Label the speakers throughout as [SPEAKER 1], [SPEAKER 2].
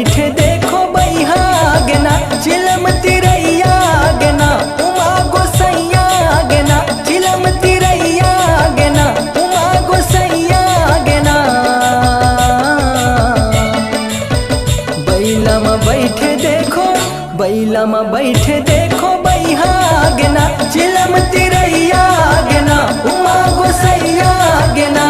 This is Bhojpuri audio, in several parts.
[SPEAKER 1] बैठे देखो बैहा गेना चिलम तिरैया गेना उमा गोसैया गेना चिलम तिरैया गेना उमा गोसैया गेना बैला में बैठे देखो बैला में बैठे देखो बैहा गेना चिलम तिरैया गेना उमा गोसैया गेना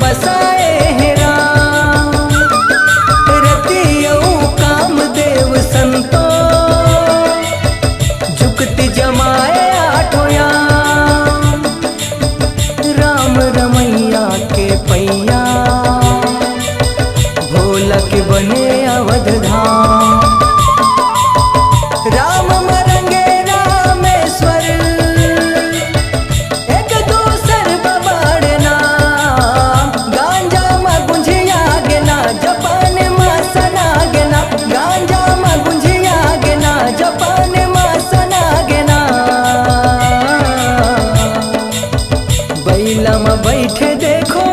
[SPEAKER 1] बसाए हेरा रतियौ कामदेव संतो झुकती जमाए आठोया राम रमैया के पैया भोला के बने अवध धाम राम मरंगे रामेश्वर एक दूसर बबाड़ना गांजा मा गुंजिया गेना जपान मा सना गेना गांजा मा गुंजिया गेना जपान मा सना गेना बैला मा बैठे देखो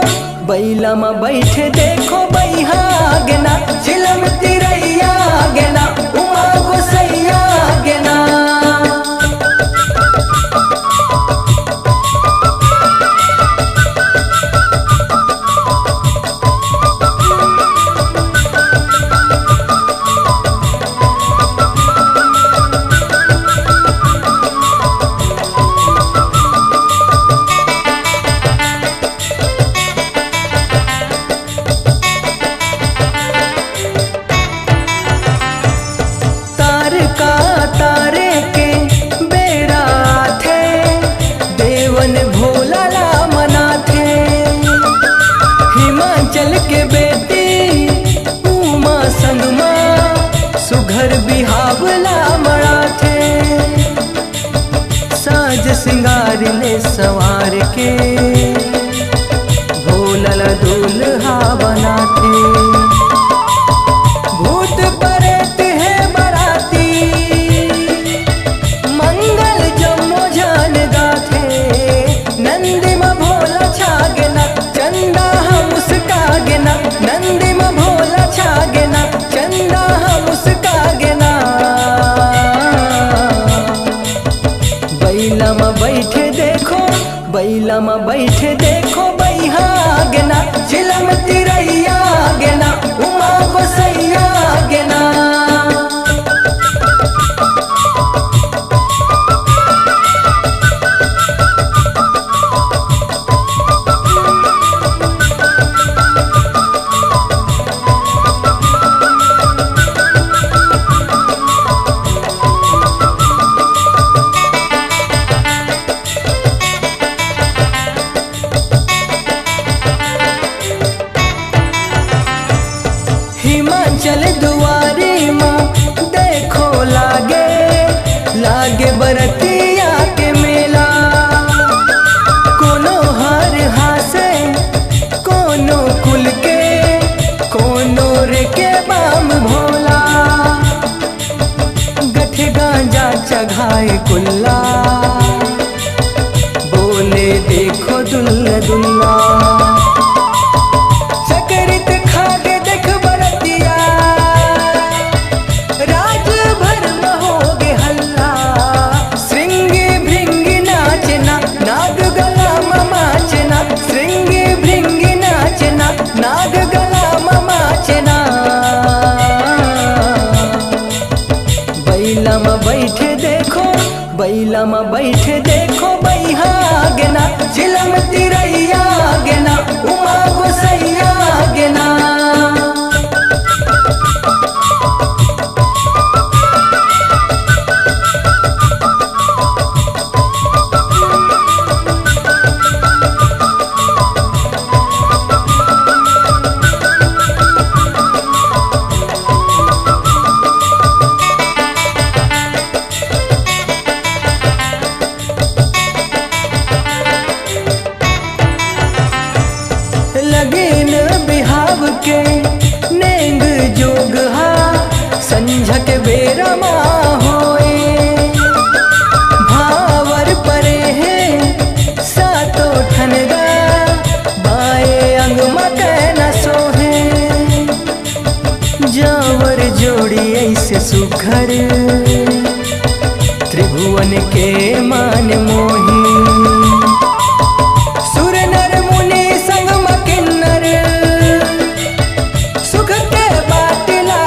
[SPEAKER 1] बैला मा बैठे देखो बैहा गेना चिलम तिरैया गेना उमा गोसैया गेना तारे के बेरा थे देवन भोला ला मना थे हिमाचल के बेटी उमा संगमा सुघर बिहावला मड़ा थे साज सिंगार ले सवार के भोला ला दूल्हा बना थे भूत परेत है बराती मंगल जम्मो जान गाथे नंदी में भोला छागेना चंदा हम उसका गेना नंदी में भोला छागेना चंदा हम उसका गेना बैला में बैठे देखो बैला में बैठे देखो बैहा गेना चिलम तिरैया गेना उमा गोसैया गेना हिमाचल दुआरी माँ देखो लागे लागे बरतिया के मेला कोनो हर हासे कोनो कुल के कोनो रे के बाम भोला गठे गांजा चघाए कुल्ला बोले देखो दुल्ला दुल्ला चकरित खागे देख बरतिया राज भर में होगे हल्ला श्रृंगी भृंगी नाचना नाग गला ममाचना श्रृंगी भृंगी नाचना नाग गला ममाचना बैला में बैठे देखो बैला में बैठे देखो बैहा गेना चिलम तिरैया गेना उमा गोसैया गेना दिन बिहाव के नेंग जोग हा संझक बेरा माँ होए भावर परे है सातो ठनगा बाए अंग मकै न सोहे जावर जोड़ी ऐसे सुखर त्रिभुवन के मान मोही सुर नर मुनि संग किन्नर सुख के बाटला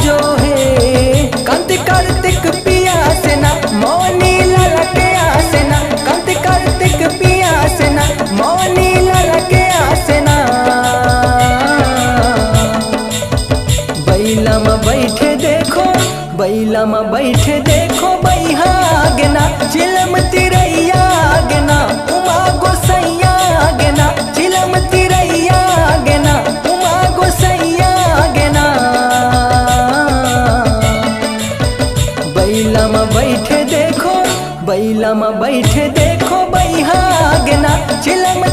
[SPEAKER 1] जो है कंत कार्तिक पिया से ना मौनी ललके आसे ना कंत कार्तिक पिया से ना मौनी ललके आसे ना बैला में बैठे देखो बैला में बैठे देखो बैहा गेना चिलम तिरैया गेना उमा गोसैया गेना चिलम तिरैया गेना उमा गोसैया गेना बैला में बैठे देखो बैहा गेना चिलम